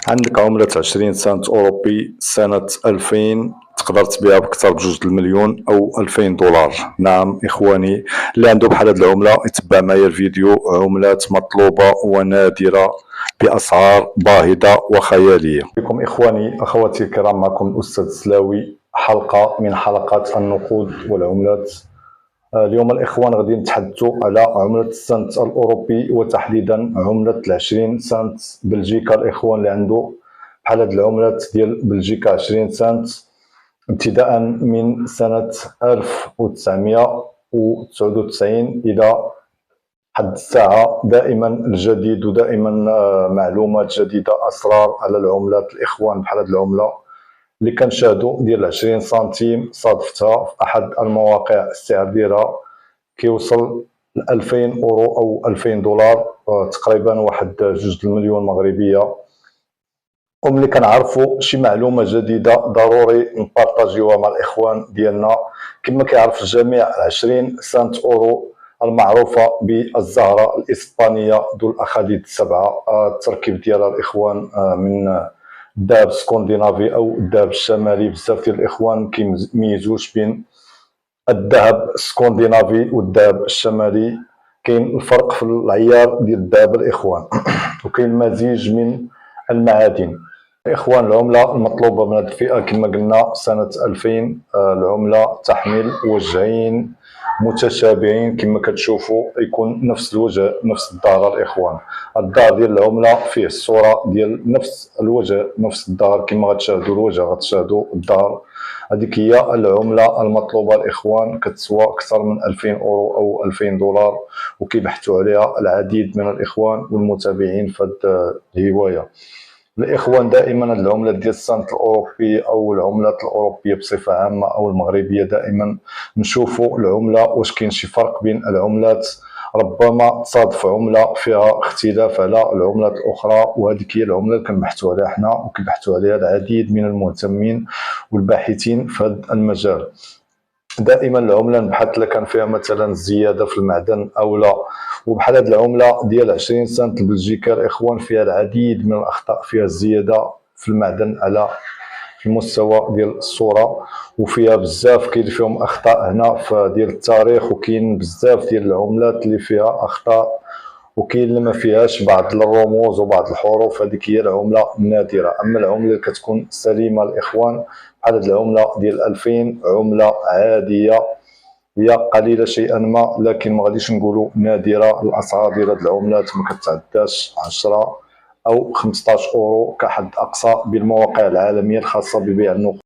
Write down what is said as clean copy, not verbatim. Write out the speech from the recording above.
عندك عملة 20 سنت أوروبي سنة 2000 تقدر تبيعها بأكثر بجوج المليون أو 2000 دولار. نعم إخواني، اللي عنده بحال هاد العملة يتبع معايا الفيديو. عملات مطلوبة ونادرة بأسعار باهظة وخيالية. بكم إخواني أخواتي الكرام، معكم الأستاذ سلاوي، حلقة من حلقات النقود والعملات. اليوم الإخوان غادي نتحدثوا على عملة السنت الأوروبي، وتحديدا عملة 20 سنت بلجيكا. الإخوان اللي عنده بحال هاد العملات ديال بلجيكا 20 سنت ابتداء من سنة 1999 إلى حد الساعة، دائما الجديد ودائما معلومات جديدة، أسرار على العملات. الإخوان بحال هاد العملة اللي كنشاهدوا ديال 20 سنتيم صادفتها في احد المواقع، السعر ديالها كيوصل ل 2000 اورو او 2000 دولار، تقريبا واحد 2 المليون مغربيه. وملي كنعرفوا شي معلومه جديده ضروري نبارطاجيوها مع الاخوان ديالنا. كما كيعرف الجميع 20 سنت اورو المعروفه بالزهره الاسبانيه ذو الاخاديد السبعه. التركيب ديالها الاخوان من الذهب السكندنافي او الذهب الشمالي. بزاف ديال الاخوان كيميزوش بين الذهب السكندنافي والذهب الشمالي، كاين الفرق في العيار ديال الذهب الاخوان وكاين مزيج من المعادن. الاخوان العمله المطلوبه من هذه الفئه كما قلنا سنه 2000. العمله تحمل وجهين متشابهين كما كتشوفوا، يكون نفس الوجه نفس الظهر. الاخوان الظهر ديال العمله فيه الصوره ديال نفس الوجه نفس الظهر، كما غتشاهدوا الوجه غتشاهدوا الظهر. هذيك هي العمله المطلوبه الاخوان، كتسوى اكثر من 2000 اورو او 2000 دولار، وكيبحثوا عليها العديد من الاخوان والمتابعين في هذه الهوايه. الاخوان دائما العملات ديال السنت الاوروبي او العملات الاوروبيه بصفه عامه او المغربيه، دائما نشوفوا العمله واش كاين شي فرق بين العملات. ربما تصادف عمله فيها اختلاف على العملات الاخرى، وهذيك هي العمله اللي كنبحثوا عليها حنا وكيبحثوا عليها العديد من المهتمين والباحثين في هذا المجال. دائما العمله نبحث الا كان فيها مثلا زياده في المعدن او لا. وبحال هذه العمله ديال 20 سنت بلجيكا الاخوان فيها العديد من الاخطاء، فيها زياده في المعدن على المستوى ديال الصوره، وفيها بزاف كاين فيهم اخطاء هنا في ديال التاريخ، وكاين بزاف ديال العملات اللي فيها اخطاء، وكاين اللي ما فيهاش بعض الرموز وبعض الحروف. هذيك هي العمله النادره. اما العمله اللي كتكون سليمه الاخوان بحال هذه العمله ديال 2000 عمله عاديه، هي قليله شيئا ما، لكن ما غاديش نقولوا نادره. الاسعار ديال هذه العملات ما كتعداش 10 او 15 اورو كحد اقصى بالمواقع العالميه الخاصه ببيع النقود.